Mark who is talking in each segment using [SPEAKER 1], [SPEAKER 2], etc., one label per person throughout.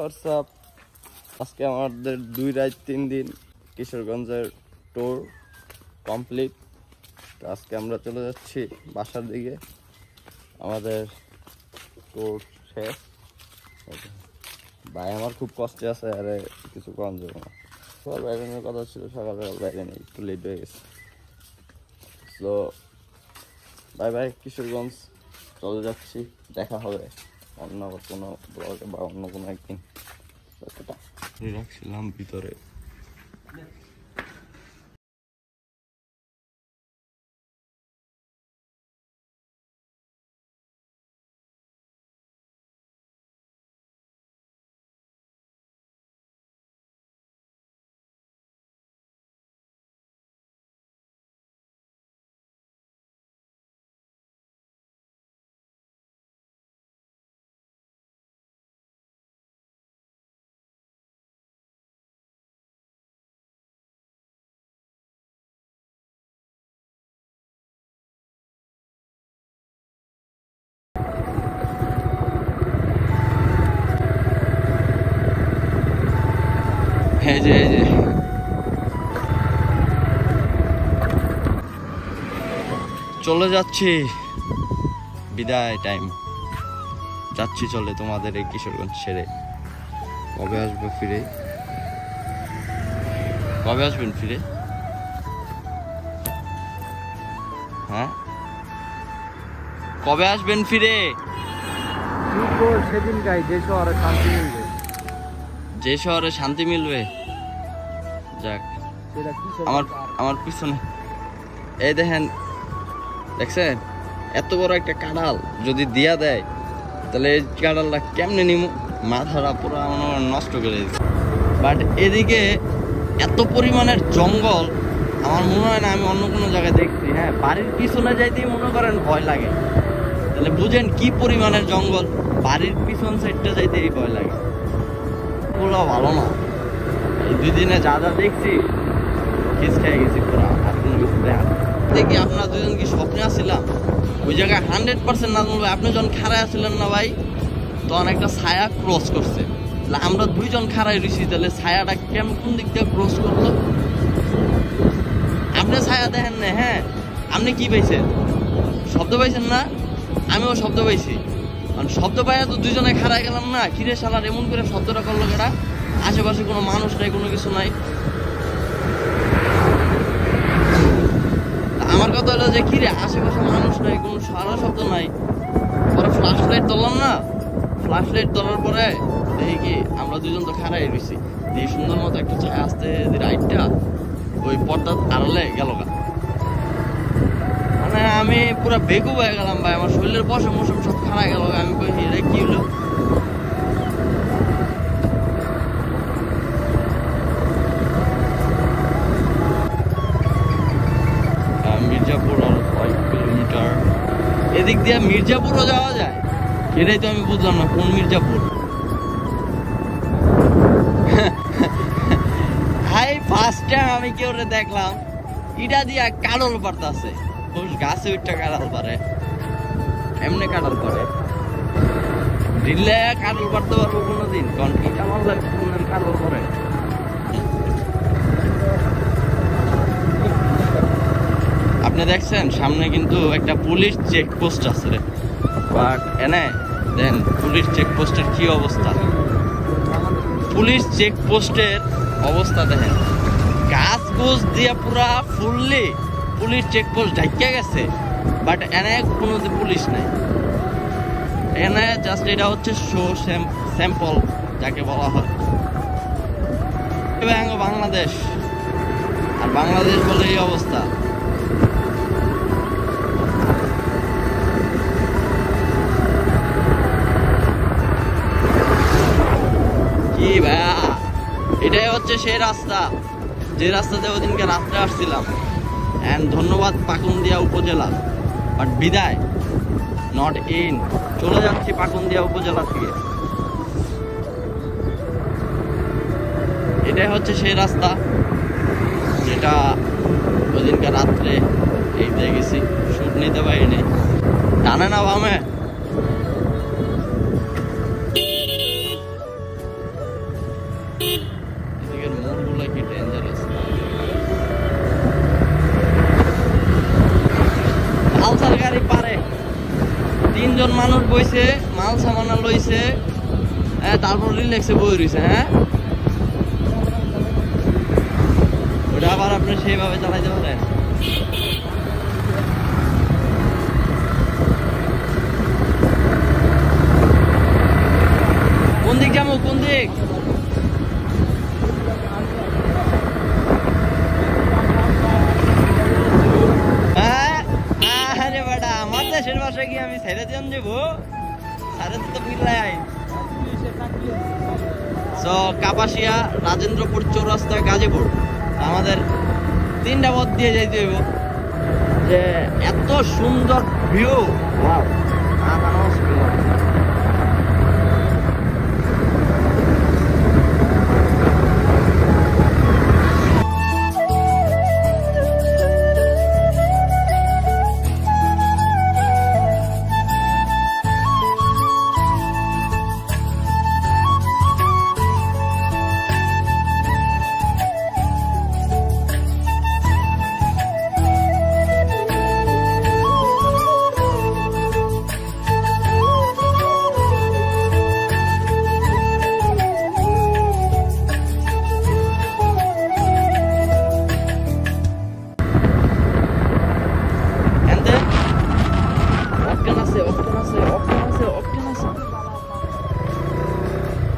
[SPEAKER 1] WhatsApp. আজকে আমাদের 2 রাত 3 দিন কিশোরগঞ্জের ট্যুর কমপ্লিট। তো আজকে আমরা চলে যাচ্ছি বাসার দিকে। আমাদের ট্যুর শেষ। ভাই আমার খুব কষ্টে আছে, আরে কিছু কম যাবে না। সবার বাইরে নেওয়ার কথা ছিল, সকালবেলা বাইরে নেই, একটু লেট হয়ে গেছে। তো বাই বাই কিশোরগঞ্জ, চলে যাচ্ছি। দেখা হবে অন্য কোনো ব্লগে বা অন্য কোনো একদিন। রাখছিলাম ভিতরে। এই যে চলে যাচ্ছি, বিদায় টাইম। যাচ্ছি চলে তোমাদের এই কিশোরগঞ্জ ছেড়ে। কবে আসবো ফিরে? কবে আসবেন ফিরে? হ্যাঁ, কবে আসবেন ফিরে?
[SPEAKER 2] সেদিন গাই যে শহরে শান্তি মিলবে।
[SPEAKER 1] যে শহরে শান্তি মিলবে। যাক, আমার পিছনে এই দেখেন, দেখছেন এত বড় একটা কাঁঠাল যদি দিয়া দেয় তাহলে এই কাঁঠালটা কেমনে নিমু? মাথাটা পুরো নষ্ট করে দিচ্ছে। বাট এদিকে এত পরিমাণের জঙ্গল আমার মনে হয় না আমি অন্য কোনো জায়গায় দেখছি। হ্যাঁ, বাড়ির পিছনে যাইতেই মনে করেন ভয় লাগে, তাহলে বুঝেন কি পরিমাণের জঙ্গল। বাড়ির পিছন সাইডটা যাইতেই ভয় লাগে। ওগুলো ভালো না। এই 2 দিনে যা যা দেখছি খিস খেয়ে গেছি পুরা। আর কোনো কিছু দেখা দেখি আপনারা 2 জন কি স্বপ্নে আসছিলাম? ওই জায়গায় 100% নাজমুল ভাই আপনি যখন খাড়ায় আসছিলেন না ভাই, তখন একটা ছায়া ক্রস করছে। আমরা 2 জন খাড়াই রয়েছি, তাহলে ছায়াটা কেমন কোন দিক দিয়ে ক্রস করলো? আপনি ছায়া দেখেন না? হ্যাঁ, আপনি কি পাইছেন? শব্দ পাইছেন না? আমিও শব্দ পাইছি। শব্দ পাইয়া তো 2 জনে খাড়ায় গেলাম না। কিরে শালার এমন করে শব্দটা করলো কেটা? আশেপাশে কোনো মানুষ নাই, কোনো কিছু নাই। আমার কথা হলো যে কিরে আশেপাশে মানুষ নাই, কোনো সারা শব্দ নাই। পরে ফ্ল্যাশ লাইট ধরলাম না। ফ্ল্যাশ লাইট ধরার পরে দেখি কি আমরা 2 জন তো খাড়াই রয়েছি। এই সুন্দর মতো একটা ছায়া আসতে রাইটটা ওই পর্দার আড়ালে গেল। মানে আমি পুরো বেগু হয়ে গেলাম ভাই, আমার শরীরের পশম মশম সব খাড়া গেল। আমি কই এটা কি হলো? মির্জাপুর আর 5 কিলোমিটার। এদিক দিয়ে মির্জাপুরও যাওয়া যায়, এটাই তো আমি বুঝলাম না কোন মির্জাপুর। হাই ফার্স্ট টাইম আমি কেউ দেখলাম ইটা দিয়া কাঁড়ল পারতাছে। গাছে উঠটা কাঁড়াল পারে, এমনি কাঁড়াল পারে। দিল্লে কাঁড়ল পারতে পারবো কোনোদিন? কারণ এটা আমার লাগে কোনদিন কাঁড়ল করে। আপনি দেখছেন সামনে কিন্তু একটা পুলিশ চেকপোস্ট আছে, বাট এনে দেন পুলিশ চেকপোস্টের কি অবস্থা। পুলিশ চেকপোস্টের অবস্থা দেখেন, গাছ গোছ দিয়ে পুরা ফুললি পুলিশ চেকপোস্ট ঢাকিয়া গেছে, বাট এনে কোনো পুলিশ নাই। এনে জাস্ট এটা হচ্ছে শো স্যাম্পল যাকে বলা হয়। বাংলাদেশ, আর বাংলাদেশ বলে এই অবস্থা। কি ভাইয়া, এটাই হচ্ছে সেই রাস্তা যে রাস্তাতে ওদিনকে রাত্রে আসছিলাম। এন্ড ধন্যবাদ পাকুন্দিয়া উপজেলা, বাট বিদায় নট ইন। চলে যাচ্ছি পাকুন্দিয়া উপজেলা থেকে। এটাই হচ্ছে সেই রাস্তা যেটা ওদিনকে রাত্রে এইতে গেছি, শুট নিতে পারিনি। টানে না বামে? মানুষ বইছে, মাল সামানা লইছে, তারপর রিল্যাক্সে বই রইছে। হ্যাঁ, ওটা আবার আপনি সেইভাবে চালাইতে পারেন। কোন দিক যাবো, কোন দিক? আরে বেটা, আমার দেশের ভাষা কি আমি ছেড়ে দিয়ে যাবো? সাড়ে তো বিলাই। কাপাসিয়া, রাজেন্দ্রপুর চৌরাস্তা, গাজীপুর, আমাদের 3টা পথ দিয়ে যাইতে হইব। যে এত সুন্দর ভিউ,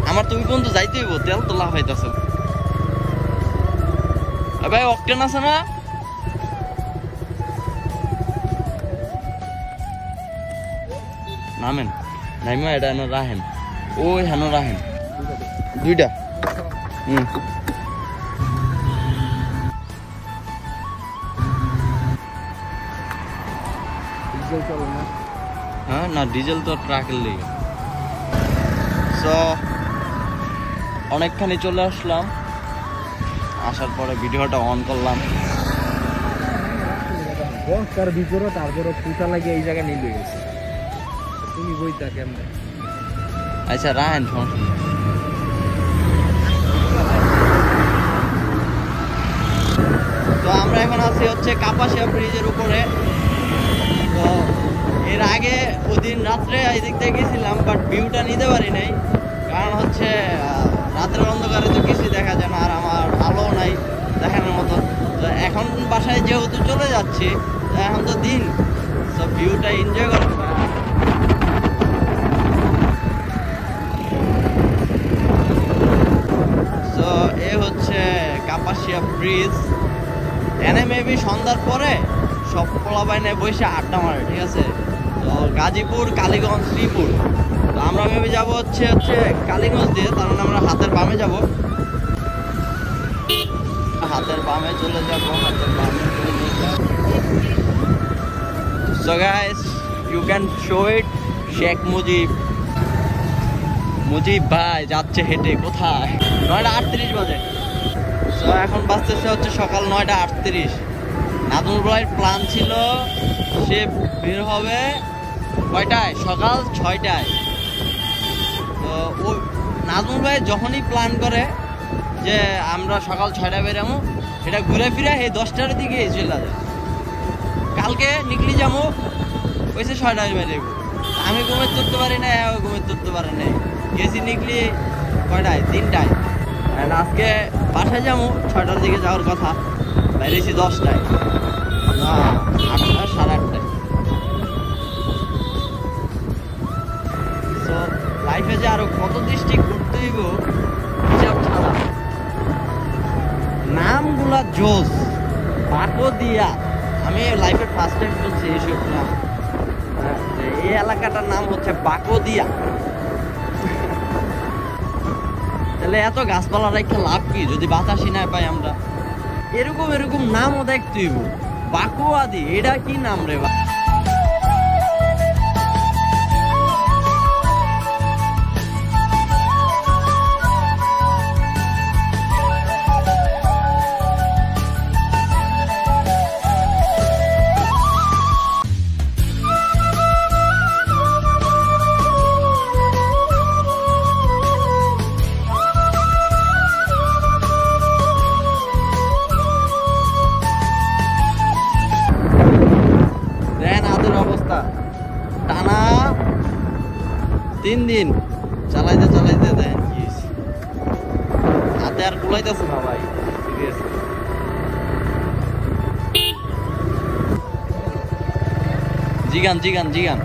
[SPEAKER 1] আমার তুমি কোন তো যাইতে হইব, তেল তো লাভ হইতাছে ভাই। অকটেন আছে না? নামেন, নাইমা এটা না রাহেন, ওই হেন রাহেন 2টা। হ্যাঁ না, ডিজেল তো ট্রাকের লেগে। অনেকখানি চলে আসলাম, আসার পরে ভিডিওটা অন করলাম।
[SPEAKER 2] তার ভিতরে তারপরে পুতা লাগিয়ে এই জায়গায় নিয়ে গেছে। তুমি বইটা কেমন?
[SPEAKER 1] আচ্ছা রাহেন, সমস্যা। তো আমরা এখন আছি হচ্ছে কাপাসিয়া ব্রিজের উপরে। তো এর আগে ওদিন রাত্রে এই দিক থেকে গেছিলাম, বাট ভিউটা নিতে পারি নাই। কারণ হচ্ছে রাতের অন্ধকারে তো কিছু দেখা যায় না, আর আমার আলো নাই দেখানোর মতো। তো এখন বাসায় যেহেতু চলে যাচ্ছি, এখন তো দিন, সব ভিউটা এনজয় করো। তো এ হচ্ছে কাপাসিয়া ব্রিজ। এনে মেবি সন্ধ্যার পরে সব পোলাপাইনে বসে আড্ডা মারে, ঠিক আছে? তো গাজীপুর, কালীগঞ্জ, শ্রীপুর। তো আমরা মেবি যাবো হচ্ছে কালীগঞ্জ দিয়ে, তার মানে আমরা হাতের বামে যাব, হাতের বামে চলে যাবো, হাতের বামে চলে যাব। So guys, you can show it. Sheikh Mujib ভাই যাচ্ছে হেঁটে কোথায়? 9:38 বাজে। তো এখন বাজতেছে হচ্ছে সকাল 9:38। নাজমুল ভাইয়ের প্ল্যান ছিল সে বের হবে কয়টায়? সকাল 6টায়। তো ও নাজমুল ভাই যখনই প্ল্যান করে যে আমরা সকাল 6টায় বেরামো, এটা ঘুরে ফিরে এই 10টার দিকে চলে যায়। কালকে নিকলি যাবো, ওইসে 6টায় বেরোবো। আমি ঘুমের তুলতে পারি না, ও ঘুমের তুলতে পারে না। গেছি নিকলি কয়টায়? 3টায়। আজকে বাসায় যাবো 6টার দিকে যাওয়ার কথা, বেরিয়েছি 10টায়, না 8টা, 8:30টায়। তো লাইফে যে আরো কত ডিস্ট্রিক্ট ঘুরতে হইব হিসাব ছাড়া। নামগুলা জোস, বাকদিয়া। আমি লাইফের ফার্স্ট টাইম শুনছি এইসব নাম। এই এলাকাটার নাম হচ্ছে বাকদিয়া। তাহলে এত গাছপালা রেখে লাভ কি যদি বাতাসই না পাই আমরা? এরকম নামও দেখতে হইব। বাকুয়াদি, এটা কি নাম রে? দিন চালাইতে চালাইতে দেখেন কি হয়েছে। হাতে আর কুলাইতেছে না ভাই, সিরিয়াস। জিগান জিগান জিগান।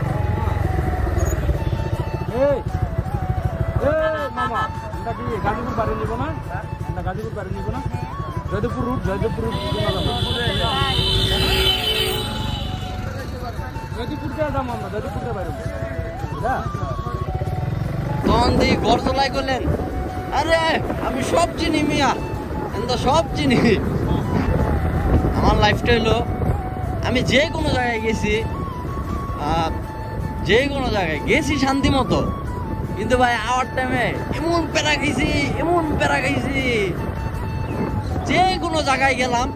[SPEAKER 2] মামা এটা কি গাজীপুর বাড়ি নিব না? এটা গাজীপুর বাড়ি নিব না? জয়দেবপুর রুট, জয়দেবপুর রুট জয়দেবপুর দিয়ে যাবো আমরা, জয়দেবপুর দিয়ে বাইরে
[SPEAKER 1] তখন দিয়ে ঘর চলাই করলেন, আরে আমি সব চিনি মিয়া, তো সব চিনি। আমার লাইফটা হলো আমি যে কোনো জায়গায় গেছি, যে কোনো জায়গায় গেছি শান্তি মতো, কিন্তু ভাই আওয়ার টাইমে এমন প্যারা খাইছি, এমন প্যারা খাইছি। যে কোনো জায়গায় গেলাম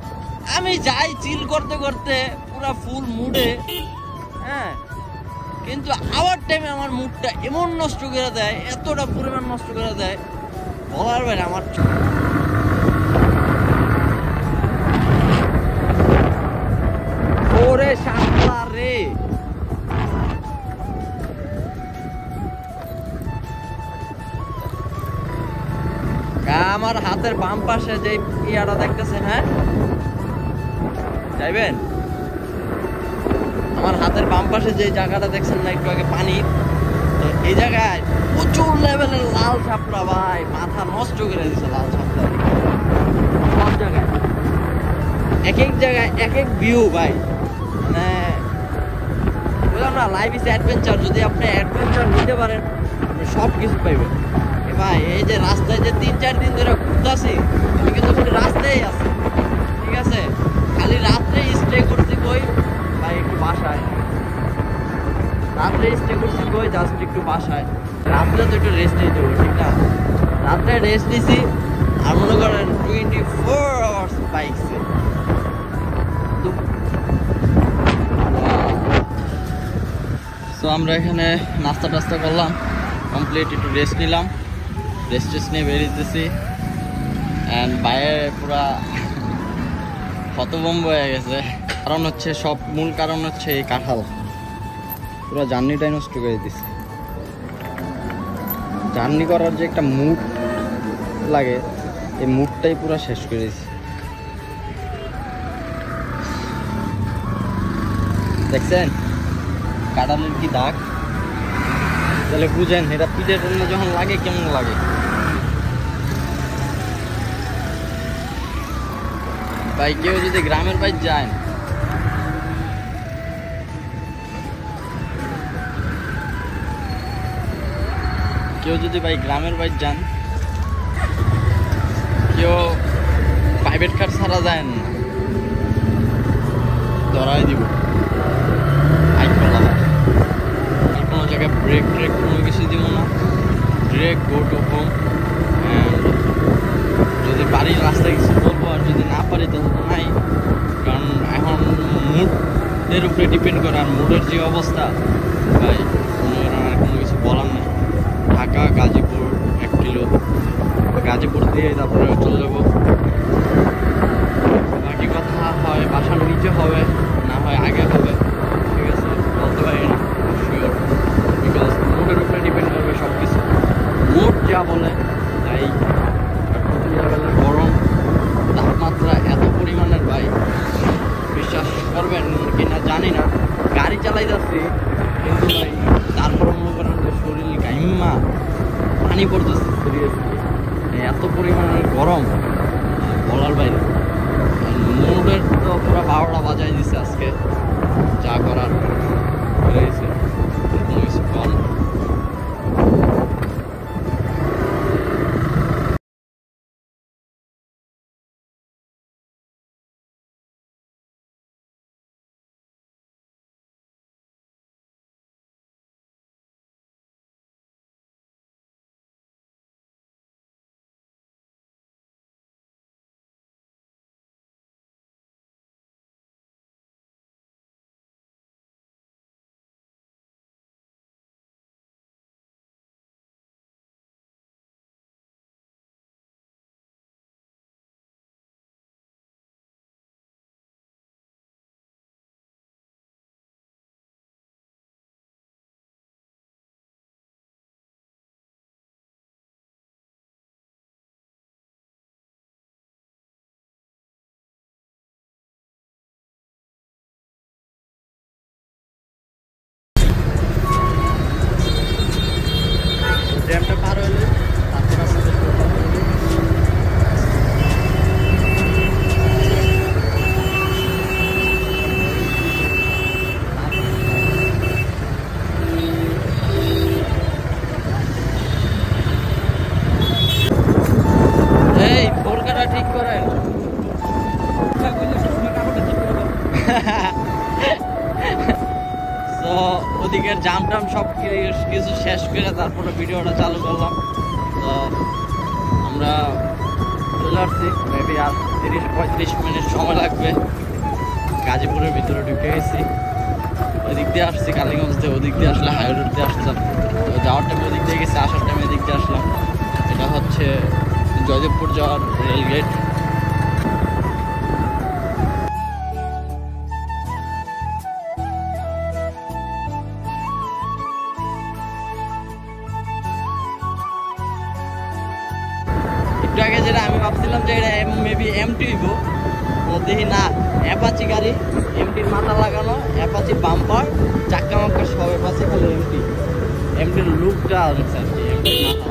[SPEAKER 1] আমি যাই চিল করতে করতে পুরা ফুল মুডে, হ্যাঁ, কিন্তু আওয়ার টাইমে আমার মুডটা এমন নষ্ট করে দেয়, এতটা পরিমাণ নষ্ট করে দেয় বলার বাইরে। আমার ওরে শালা রে, আমার হাতের বাম পাশে যে ইয়াটা দেখতেছেন, হ্যাঁ যাইবেন, আমার হাতের বাম পাশে যে জায়গাটা দেখছেন না একটু আগে পানি, তো এই জায়গায় প্রচুর লেভেলের লাল ছাপড়া ভাই, মাথা নষ্ট করে দিছে লাল ছাপড়া। সব জায়গায় এক এক জায়গায় এক এক ভিউ ভাই, মানে বুঝলাম না, লাইফ ইজ অ্যাডভেঞ্চার। যদি আপনি অ্যাডভেঞ্চার নিতে পারেন আপনি সব কিছু পাইবেন। ভাই এই যে রাস্তায় যে 3-4 দিন ধরে ঘুরতেছি, আমি কিন্তু রাস্তায় আছি, ঠিক আছে, খালি রাত্রে স্টে করছি কই ভাই, একটু বাসায়। রাত্রে স্টে করছি কই, জাস্ট একটু বাসায়। রাত্রে তো একটু রেস্ট নিতে হবে, ঠিক না? রাত্রে রেস্ট নিছি আর মনে করেন 24 আওয়ার্স বাইকছে। তো আমরা এখানে নাস্তা টাস্তা করলাম কমপ্লিট, একটু রেস্ট নিলাম, রেস্ট টেস্ট নিয়ে বেরিয়েছি। অ্যান্ড বাইরে পুরা হতভম্ব হয়ে গেছে। কারণ হচ্ছে মূল কারণ হচ্ছে এই কাঁঠাল পুরো জার্নিটাই নষ্ট করে দিচ্ছে। জার্নি করার যে একটা মুড লাগে, এই মুডটাই পুরো শেষ করে দিচ্ছে। দেখছেন কাঁঠালের কি দাগ, তাহলে বুঝেন এটা পিঠের জন্য যখন লাগে কেমন লাগে। ভাই কেউ যদি গ্রামের বাইরে যায়, কেউ যদি ভাই গ্রামের বাইরে যান, কেউ প্রাইভেট কার ছাড়া যায় না, ধরাই দিব। কোনো জায়গায় ব্রেক ট্রেক কোনো কিছু দিব না, ডিরেক্ট গো টু হোম। যদি পারি রাস্তায় কিছু বলবো, আর যদি না পারি তাহলে তো নাই। কারণ এখন মুডের উপরে ডিপেন্ড করে, আর মুডের যে অবস্থা ভাই আর কোনো কিছু বলার নেই। ঢাকা গাজীপুর 1 কিলো, গাজীপুর দিয়ে তারপরে চলে যাবো। বাকি কথা হয় বাসার নিচে হবে, না হয় আগে হবে, ঠিক আছে, বলতে পারি না শিওর, বিকজ মুডের উপরে ডিপেন্ড করবে সব কিছু। মুড যা বলে তাই। লেভেলের গরম, তাপমাত্রা এত পরিমাণের ভাই, বিশ্বাস করবেন কিনা জানি না, গাড়ি চালাই যাচ্ছি কিন্তু ভাই তারপর মনে করেন যে শরীর গাইম্মা পানি পড়তেছে, সিরিয়াসলি এত পরিমাণের গরম বলার বাইরে। মুডের তো পুরো 12টা বাজাই দিছে আজকে, যা করার রয়েছে, কোনো কিছু কম। ট্রাফিকের জাম টাম সব কিছু শেষ করে তারপরে ভিডিওটা চালু করলাম। তো আমরা চলে আসছি, মেবি আর 30-35 মিনিট সময় লাগবে। গাজীপুরের ভিতরে ঢুকে গেছি, ওই দিক দিয়ে আসছি কালীগঞ্জ দিয়ে, ওদিক দিয়ে আসলে হাই রোড দিয়ে আসলাম। তো যাওয়ার টাইমে ওদিক দিয়ে গেছি, আসার টাইমে এদিক দিয়ে আসলাম। এটা হচ্ছে জয়দেবপুর যাওয়ার রেলগেট। একটু আগে যেটা আমি ভাবছিলাম যে এটা মেবি এমটি হইব, দেখি না অ্যাপাচি গাড়ি, এমটির মাথা লাগানো, অ্যাপাচি বাম্পার, চাক্কা মাক্কা সব অ্যাপাচি, খালি এমটির লুকটা আছে আর কি, এমটির মাথা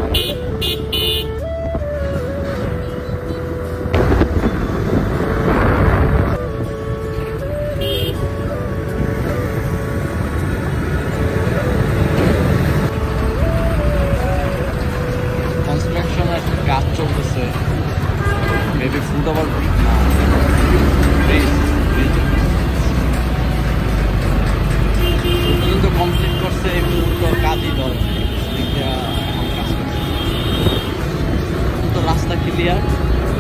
[SPEAKER 1] কনস্ট্রাকশনের কাজ চলতেছে, মেবি ফুটওভার না পর্যন্ত কমপ্লিট করছে, এই মুহূর্ত কাজই ধরে এখন কাজ করছে। তো রাস্তা ক্লিয়ার,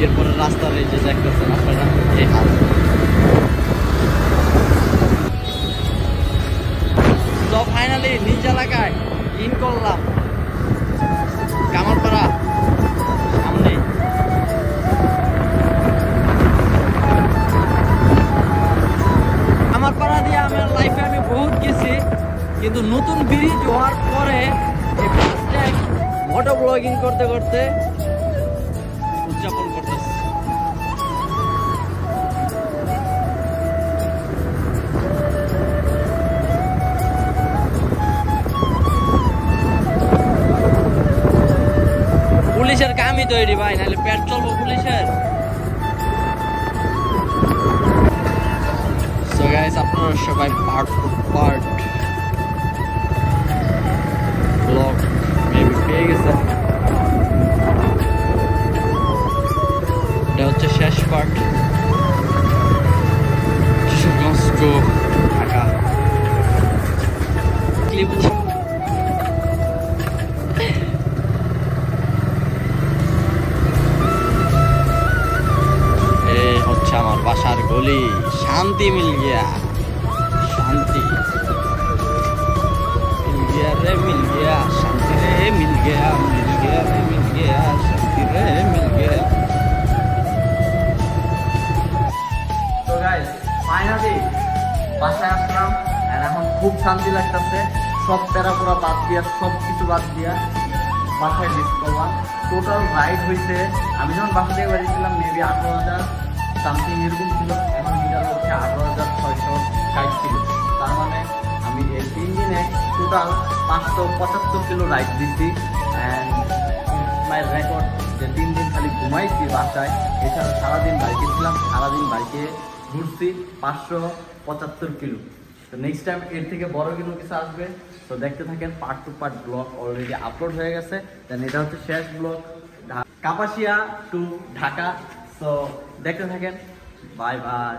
[SPEAKER 1] এরপরে রাস্তার এই যে দেখতেছেন আপনারা এই হাল। তো ফাইনালি নিজ এলাকায় ইন করলাম, কামারপাড়া সামনে। কামারপাড়া দিয়ে আমার লাইফে আমি বহুত গেছি, কিন্তু নতুন ব্রিজ হওয়ার পরে ফার্স্ট টাইম মোটো ব্লগিং করতে করতে উদযাপন করতেছি। পুলিশের কামই তৈরি ভাই, নাহলে পেট চলবো পুলিশের। সো গাইস, আপনারা সবাই পার্ট ব্লগ মেবি পেয়ে গেছেন। এটা হচ্ছে শেষ পার্ট, কিশোরগঞ্জ টু ঢাকা। আমার বাসার গলি, শান্তি মিল গিয়া, শান্তি মিল গিয়া রে মিল গিয়া, শান্তি রে মিল গিয়া, মিল গিয়া রে মিল গিয়া, শান্তি রে মিল গিয়া। তো গাইস ফাইনালি বাসায় আসলাম, আর এখন খুব শান্তি লাগতেছে। সব প্যারাপোড়া বাদ দিয়া, সব কিছু বাদ দিয়া বাসায় মিস করলাম। টোটাল রাইড হয়েছে, আমি যখন বাসা থেকে বেরিয়েছিলাম মেবি 18,000 সামথিং এরকম ছিল, এখন মিটার হচ্ছে 18,660 ছিল। তার মানে আমি এই 3 দিনে টোটাল 575 কিলো রাইড দিচ্ছি। অ্যান্ড মাই রেকর্ড যে 3 দিন খালি ঘুমাইছি বাসায়, এছাড়া সারাদিন বাইকে ছিলাম, সারাদিন বাইকে ঘুরছি 575 কিলো। তো নেক্সট টাইম এর থেকে বড় কিছু আসবে। তো দেখতে থাকেন, part two part blog already upload হয়ে গেছে। দেন এটা হচ্ছে শেষ ব্লগ, কাপাসিয়া টু ঢাকা। তো দেখতে থাকেন, বাই বাই।